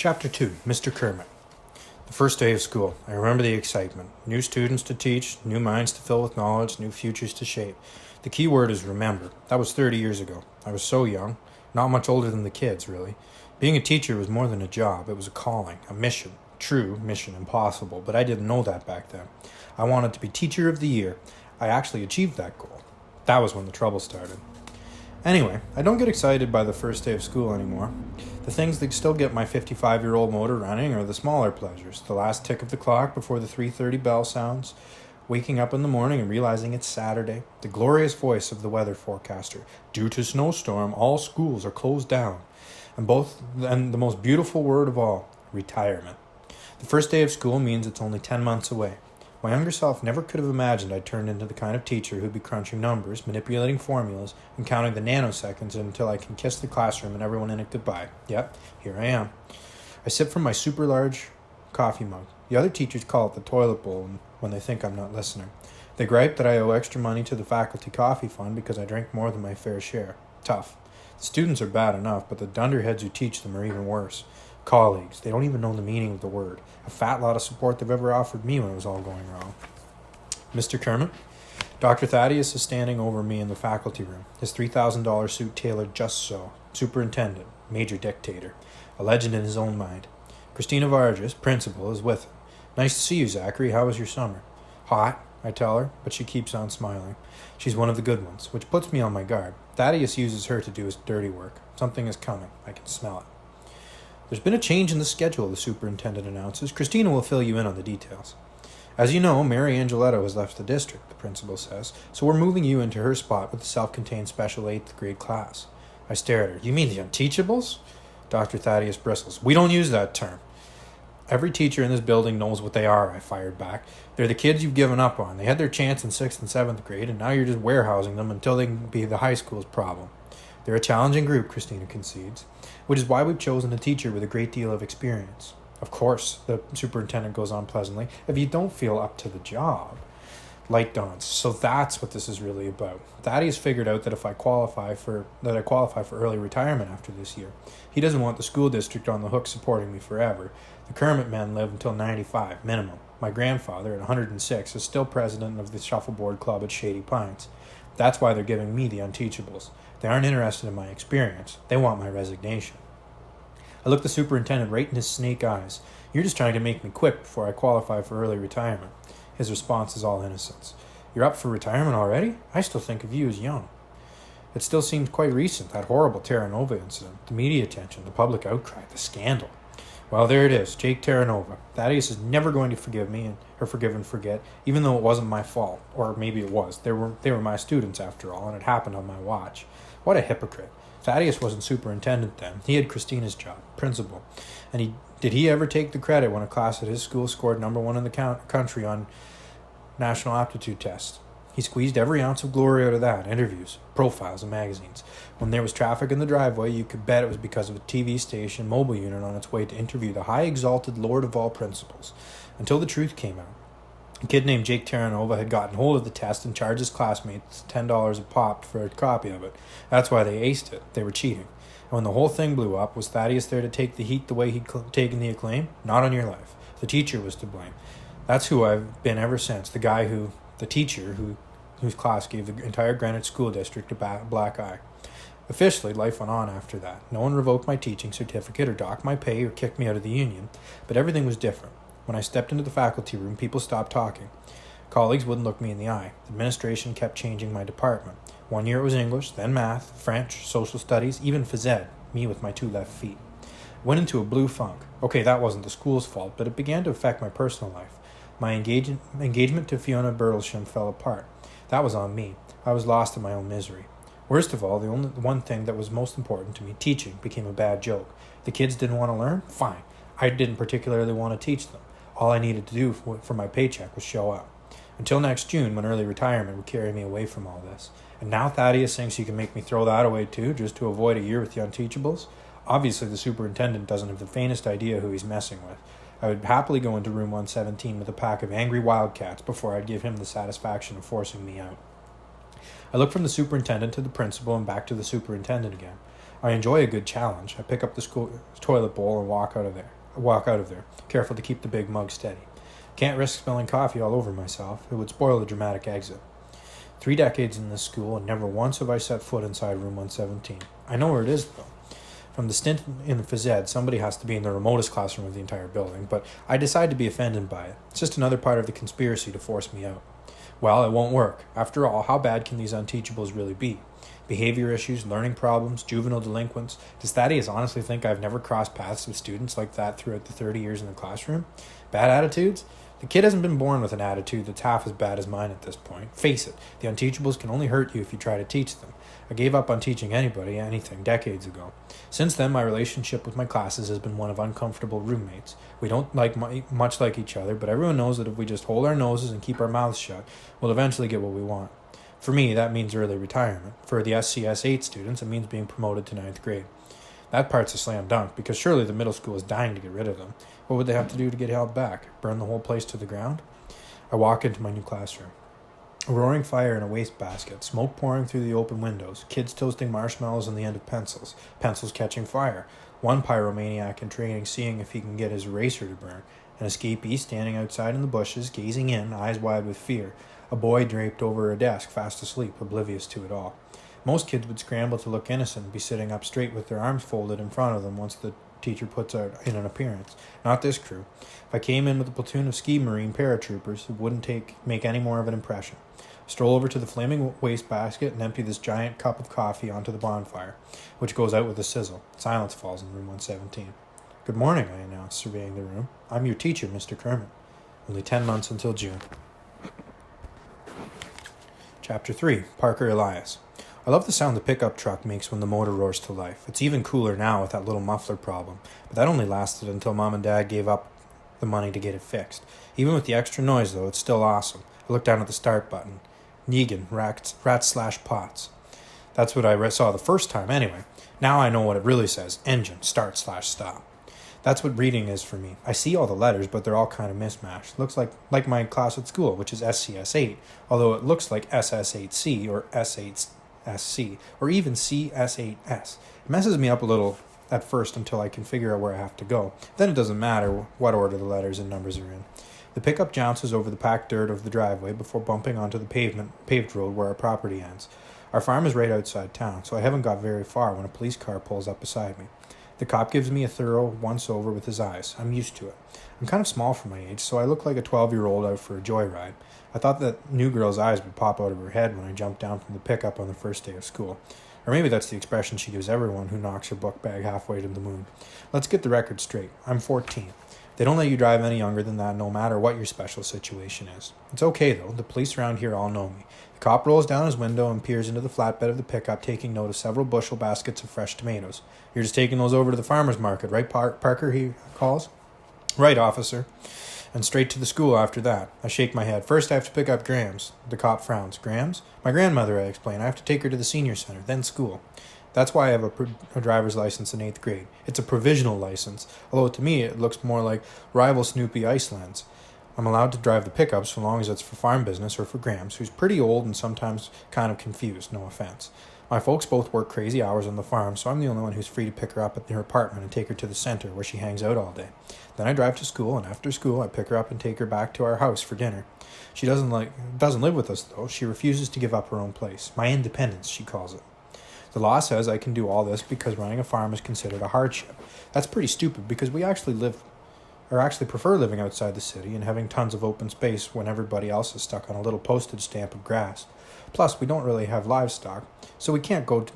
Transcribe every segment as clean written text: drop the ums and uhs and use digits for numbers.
Chapter 2, Mr. Kermit. The first day of school. I remember the excitement. New students to teach, new minds to fill with knowledge, new futures to shape. The key word is remember. That was 30 years ago. I was so young. Not much older than the kids, really. Being a teacher was more than a job. It was a calling, a mission. True, mission impossible, but I didn't know that back then. I wanted to be Teacher of the Year. I actually achieved that goal. That was when the trouble started. Anyway, I don't get excited by the first day of school anymore. The things that still get my 55-year-old motor running are the smaller pleasures. The last tick of the clock before the 3:30 bell sounds. Waking up in the morning and realizing it's Saturday. The glorious voice of the weather forecaster. Due to snowstorm, all schools are closed down. And the most beautiful word of all, retirement. The first day of school means it's only 10 months away. My younger self never could have imagined I'd turned into the kind of teacher who'd be crunching numbers, manipulating formulas, and counting the nanoseconds until I can kiss the classroom and everyone in it goodbye. Yep, here I am. I sip from my super large coffee mug. The other teachers call it the toilet bowl when they think I'm not listening. They gripe that I owe extra money to the faculty coffee fund because I drink more than my fair share. Tough. The students are bad enough, but the dunderheads who teach them are even worse. Colleagues, they don't even know the meaning of the word. A fat lot of support they've ever offered me when it was all going wrong. Mr. Kermit? Dr. Thaddeus is standing over me in the faculty room, his $3,000 suit tailored just so. Superintendent, major dictator, a legend in his own mind. Christina Vargas, principal, is with him. Nice to see you, Zachary. How was your summer? Hot, I tell her, but she keeps on smiling. She's one of the good ones, which puts me on my guard. Thaddeus uses her to do his dirty work. Something is coming. I can smell it. There's been a change in the schedule, the superintendent announces. Christina will fill you in on the details. As you know, Mary Angeletto has left the district, the principal says, so we're moving you into her spot with the self-contained special 8th grade class. I stare at her. You mean the Unteachables? Dr. Thaddeus bristles. We don't use that term. Every teacher in this building knows what they are, I fired back. They're the kids you've given up on. They had their chance in 6th and 7th grade, and now you're just warehousing them until they can be the high school's problem. They're a challenging group, Christina concedes, which is why we've chosen a teacher with a great deal of experience. Of course, the superintendent goes on pleasantly, if you don't feel up to the job. Light dawns. So that's what this is really about. Thaddeus figured out that I qualify for early retirement after this year. He doesn't want the school district on the hook supporting me forever. The Kermit men live until 95, minimum. My grandfather, at 106, is still president of the Shuffleboard Club at Shady Pines. That's why they're giving me the Unteachables. They aren't interested in my experience. They want my resignation. I look the superintendent right in his snake eyes. You're just trying to make me quit before I qualify for early retirement. His response is all innocence. You're up for retirement already? I still think of you as young. It still seems quite recent, that horrible Terra Nova incident, the media attention, the public outcry, the scandal. Well, there it is, Jake Terra Nova. Thaddeus is never going to forgive me, or forgive and forget, even though it wasn't my fault. Or maybe it was. They were my students, after all, and it happened on my watch. What a hypocrite. Thaddeus wasn't superintendent then. He had Christina's job, principal. And did he ever take the credit when a class at his school scored number 1 in the country on national aptitude tests? He squeezed every ounce of glory out of that, interviews, profiles, and magazines. When there was traffic in the driveway, you could bet it was because of a TV station mobile unit on its way to interview the high-exalted lord of all principals. Until the truth came out. A kid named Jake Terranova had gotten hold of the test and charged his classmates $10 a pop for a copy of it. That's why they aced it. They were cheating. And when the whole thing blew up, was Thaddeus there to take the heat the way he'd taken the acclaim? Not on your life. The teacher was to blame. That's who I've been ever since. The teacher whose class gave the entire Greenwich School District a black eye. Officially, life went on after that. No one revoked my teaching certificate or docked my pay or kicked me out of the union, but everything was different. When I stepped into the faculty room, people stopped talking. Colleagues wouldn't look me in the eye. The administration kept changing my department. 1 year it was English, then math, French, social studies, even phys ed, me with my 2 left feet. Went into a blue funk. Okay, that wasn't the school's fault, but it began to affect my personal life. My engagement to Fiona Berlesham fell apart. That was on me. I was lost in my own misery. Worst of all, the one thing that was most important to me, teaching, became a bad joke. The kids didn't want to learn? Fine. I didn't particularly want to teach them. All I needed to do for my paycheck was show up. Until next June, when early retirement would carry me away from all this. And now Thaddeus thinks he can make me throw that away too, just to avoid a year with the Unteachables? Obviously, the superintendent doesn't have the faintest idea who he's messing with. I would happily go into room 117 with a pack of angry wildcats before I'd give him the satisfaction of forcing me out. I look from the superintendent to the principal and back to the superintendent again. I enjoy a good challenge. I pick up the school toilet bowl and walk out of there, careful to keep the big mug steady. Can't risk spilling coffee all over myself. It would spoil the dramatic exit. 3 decades in this school, and never once have I set foot inside room 117. I know where it is, though. From the stint in the phys ed, somebody has to be in the remotest classroom of the entire building, but I decide to be offended by it. It's just another part of the conspiracy to force me out. Well, it won't work. After all, how bad can these unteachables really be? Behavior issues, learning problems, juvenile delinquents. Does Thaddeus honestly think I've never crossed paths with students like that throughout the 30 years in the classroom? Bad attitudes? The kid hasn't been born with an attitude that's half as bad as mine at this point. Face it, the unteachables can only hurt you if you try to teach them. I gave up on teaching anybody anything decades ago. Since then, my relationship with my classes has been one of uncomfortable roommates. We don't much like each other, but everyone knows that if we just hold our noses and keep our mouths shut, we'll eventually get what we want. For me, that means early retirement. For the SCS 8 students, it means being promoted to 9th grade. That part's a slam dunk, because surely the middle school is dying to get rid of them. What would they have to do to get held back? Burn the whole place to the ground? I walk into my new classroom. A roaring fire in a wastebasket, smoke pouring through the open windows, kids toasting marshmallows on the end of pencils, pencils catching fire, one pyromaniac in training seeing if he can get his eraser to burn, an escapee standing outside in the bushes, gazing in, eyes wide with fear, a boy draped over a desk, fast asleep, oblivious to it all. Most kids would scramble to look innocent and be sitting up straight with their arms folded in front of them once the teacher puts out in an appearance. Not this crew. If I came in with a platoon of ski marine paratroopers, it wouldn't make any more of an impression. Stroll over to the flaming wastebasket and empty this giant cup of coffee onto the bonfire, which goes out with a sizzle. Silence falls in room 117. "Good morning," I announced, surveying the room. "I'm your teacher, Mr. Kermit. Only 10 months until June." Chapter 3. Parker Elias. I love the sound the pickup truck makes when the motor roars to life. It's even cooler now with that little muffler problem, but that only lasted until Mom and Dad gave up the money to get it fixed. Even with the extra noise, though, it's still awesome. I looked down at the start button. Negan, rat/pots. That's what I saw the first time anyway. Now I know what it really says. Engine, start/stop. That's what reading is for me. I see all the letters, but they're all kind of mismatched. Looks like my class at school, which is SCS 8, although it looks like SS8C or S8SC, or even CS8S. It messes me up a little at first until I can figure out where I have to go. Then it doesn't matter what order the letters and numbers are in. The pickup jounces over the packed dirt of the driveway before bumping onto the paved road where our property ends. Our farm is right outside town, so I haven't got very far when a police car pulls up beside me. The cop gives me a thorough once-over with his eyes. I'm used to it. I'm kind of small for my age, so I look like a 12-year-old out for a joyride. I thought that new girl's eyes would pop out of her head when I jumped down from the pickup on the first day of school. Or maybe that's the expression she gives everyone who knocks her book bag halfway to the moon. Let's get the record straight. I'm 14. They don't let you drive any younger than that, no matter what your special situation is. It's okay, though. The police around here all know me. The cop rolls down his window and peers into the flatbed of the pickup, taking note of several bushel baskets of fresh tomatoes. "You're just taking those over to the farmer's market, right, Parker?" he calls. "Right, officer." And straight to the school after that. I shake my head. "First I have to pick up Grams." The cop frowns. "Grams?" "My grandmother," I explain. "I have to take her to the senior center, then school." That's why I have a driver's license in 8th grade. It's a provisional license, although to me it looks more like rival Snoopy Icelands. I'm allowed to drive the pickup so long as it's for farm business or for Grams, who's pretty old and sometimes kind of confused, no offense. My folks both work crazy hours on the farm, so I'm the only one who's free to pick her up at her apartment and take her to the center where she hangs out all day. Then I drive to school, and after school I pick her up and take her back to our house for dinner. She doesn't live with us, though. She refuses to give up her own place. My independence, she calls it. The law says I can do all this because running a farm is considered a hardship. That's pretty stupid because we actually prefer living outside the city and having tons of open space when everybody else is stuck on a little postage stamp of grass. Plus, we don't really have livestock, so we don't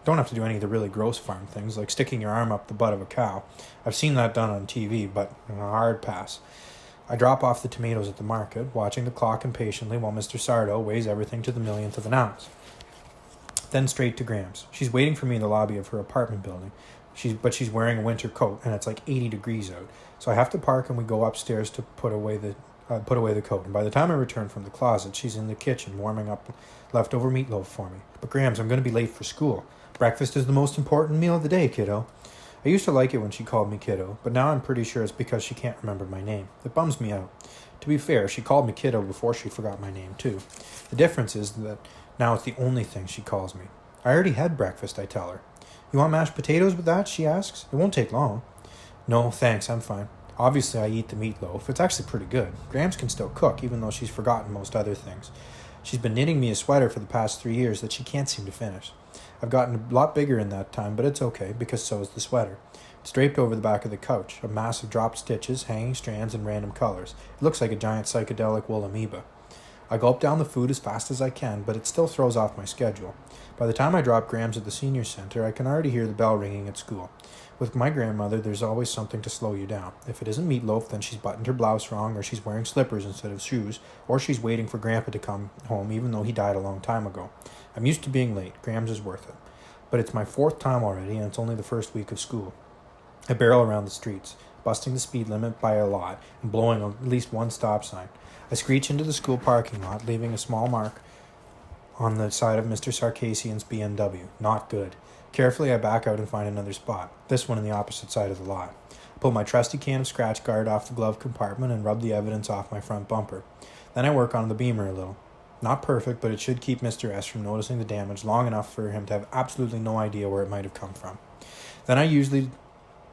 have to do any of the really gross farm things like sticking your arm up the butt of a cow. I've seen that done on TV, but a hard pass. I drop off the tomatoes at the market, watching the clock impatiently while Mr. Sardo weighs everything to the millionth of an ounce. Then straight to Grams. She's waiting for me in the lobby of her apartment building. She's wearing a winter coat, and it's like 80 degrees out. So I have to park, and we go upstairs to put away the coat. And by the time I return from the closet, she's in the kitchen warming up leftover meatloaf for me. "But Grams, I'm going to be late for school. Breakfast is the most important meal of the day, kiddo." I used to like it when she called me kiddo, but now I'm pretty sure it's because she can't remember my name. It bums me out. To be fair, she called me kiddo before she forgot my name, too. The difference is that now it's the only thing she calls me. I already had breakfast, I tell her. You want mashed potatoes with that? She asks. It won't take long. No, thanks, I'm fine. Obviously, I eat the meatloaf. It's actually pretty good. Grams can still cook, even though she's forgotten most other things. She's been knitting me a sweater for the past 3 years that she can't seem to finish. I've gotten a lot bigger in that time, but it's okay, because so is the sweater. It's draped over the back of the couch, a mass of dropped stitches, hanging strands, and random colors. It looks like a giant psychedelic wool amoeba. I gulp down the food as fast as I can, but it still throws off my schedule. By the time I drop Grams at the senior center, I can already hear the bell ringing at school. With my grandmother, there's always something to slow you down. If it isn't meatloaf, then she's buttoned her blouse wrong, or she's wearing slippers instead of shoes, or she's waiting for Grandpa to come home even though he died a long time ago. I'm used to being late. Grams is worth it. But it's my 4th time already, and it's only the first week of school. I barrel around the streets, busting the speed limit by a lot and blowing at least one stop sign. I screech into the school parking lot, leaving a small mark on the side of Mr. Sarkassian's BMW. Not good. Carefully, I back out and find another spot, this one on the opposite side of the lot. I pull my trusty can of scratch guard off the glove compartment and rub the evidence off my front bumper. Then I work on the Beamer a little. Not perfect, but it should keep Mr. S from noticing the damage long enough for him to have absolutely no idea where it might have come from.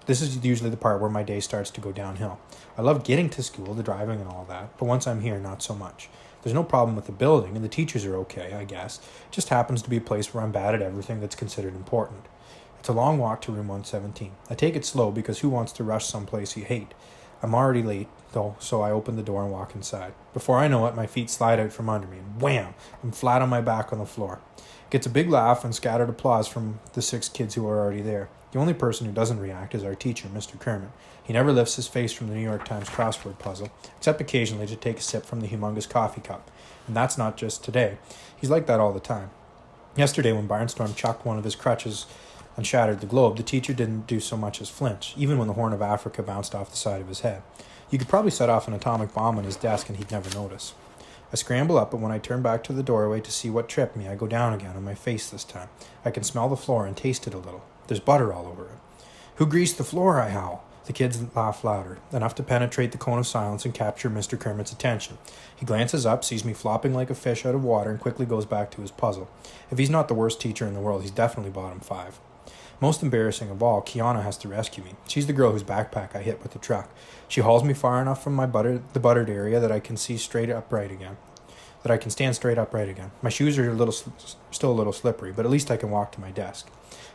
This is usually the part where my day starts to go downhill. I love getting to school, the driving and all that, but once I'm here, not so much. There's no problem with the building, and the teachers are okay, I guess. It just happens to be a place where I'm bad at everything that's considered important. It's a long walk to room 117. I take it slow because who wants to rush someplace you hate? I'm already late, though, so I open the door and walk inside. Before I know it, my feet slide out from under me, and wham! I'm flat on my back on the floor. It gets a big laugh and scattered applause from the 6 kids who are already there. The only person who doesn't react is our teacher, Mr. Kermit. He never lifts his face from the New York Times crossword puzzle, except occasionally to take a sip from the humongous coffee cup. And that's not just today. He's like that all the time. Yesterday, when Barnstorm chucked one of his crutches and shattered the globe, the teacher didn't do so much as flinch, even when the Horn of Africa bounced off the side of his head. You could probably set off an atomic bomb on his desk and he'd never notice. I scramble up, but when I turn back to the doorway to see what tripped me, I go down again on my face this time. I can smell the floor and taste it a little. There's butter all over it. Who greased the floor? I howl. The kids laugh louder, enough to penetrate the cone of silence and capture Mr. Kermit's attention. He glances up, sees me flopping like a fish out of water, and quickly goes back to his puzzle. If he's not the worst teacher in the world, he's definitely bottom 5. Most embarrassing of all, Kiana has to rescue me. She's the girl whose backpack I hit with the truck. She hauls me far enough from the buttered area that I can stand straight upright again. My shoes are still a little slippery, but at least I can walk to my desk.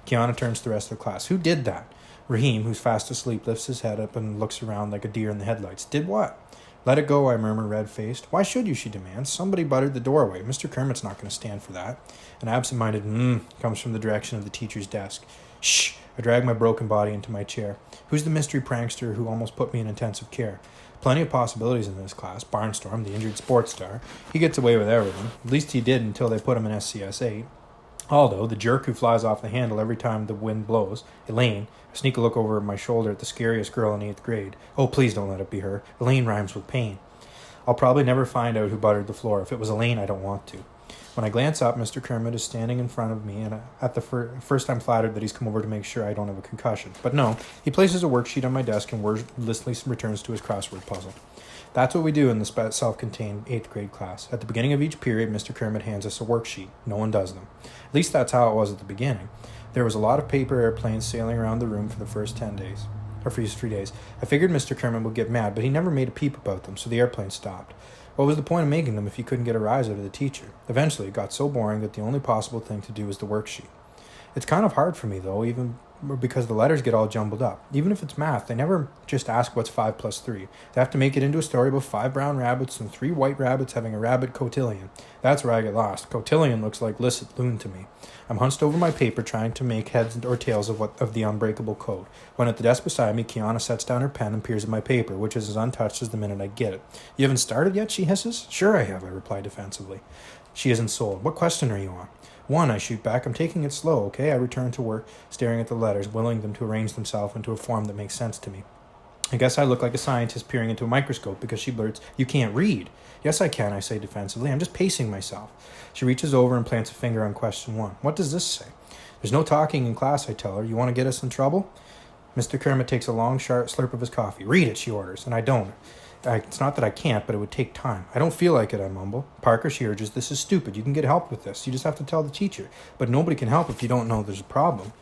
Kiana turns to the rest of the class. Who did that? Raheem, who's fast asleep, lifts his head up and looks around like a deer in the headlights. Did what? Let it go, I murmur, red-faced. Why should you, she demands. Somebody buttered the doorway. Mr. Kermit's not going to stand for that. An absent-minded comes from the direction of the teacher's desk. Shh! I drag my broken body into my chair. Who's the mystery prankster who almost put me in intensive care? Plenty of possibilities in this class. Barnstorm, the injured sports star. He gets away with everything. At least he did until they put him in SCS 8. Aldo, the jerk who flies off the handle every time the wind blows. Elaine, I sneak a look over my shoulder at the scariest girl in 8th grade. Oh, please don't let it be her. Elaine rhymes with pain. I'll probably never find out who buttered the floor. If it was Elaine, I don't want to. When I glance up, Mr. Kermit is standing in front of me, and at the first I'm flattered that he's come over to make sure I don't have a concussion. But no, he places a worksheet on my desk and wordlessly returns to his crossword puzzle. That's what we do in the self-contained 8th grade class. At the beginning of each period, Mr. Kermit hands us a worksheet. No one does them. At least that's how it was at the beginning. There was a lot of paper airplanes sailing around the room for the first 3 days. I figured Mr. Kermit would get mad, but he never made a peep about them, so the airplanes stopped. What was the point of making them if you couldn't get a rise out of the teacher? Eventually, it got so boring that the only possible thing to do was the worksheet. It's kind of hard for me, though, even because the letters get all jumbled up. Even if it's math, they never just ask what's 5 plus 3. They have to make it into a story about 5 brown rabbits and 3 white rabbits having a rabbit cotillion. That's where I get lost. Cotillion looks like licit loon to me. I'm hunched over my paper trying to make heads or tails of the unbreakable code. When at the desk beside me, Kiana sets down her pen and peers at my paper, which is as untouched as the minute I get it. You haven't started yet, she hisses. Sure I have, I reply defensively. She isn't sold. What question are you on? 1, I shoot back. I'm taking it slow, okay? I return to work, staring at the letters, willing them to arrange themselves into a form that makes sense to me. I guess I look like a scientist peering into a microscope because she blurts, You can't read. Yes, I can, I say defensively. I'm just pacing myself. She reaches over and plants a finger on question 1. What does this say? There's no talking in class, I tell her. You want to get us in trouble? Mr. Kermit takes a long, sharp slurp of his coffee. Read it, she orders, and I don't. It's not that I can't, but it would take time. I don't feel like it, I mumble. Parker, she urges, this is stupid. You can get help with this. You just have to tell the teacher. But nobody can help if you don't know there's a problem.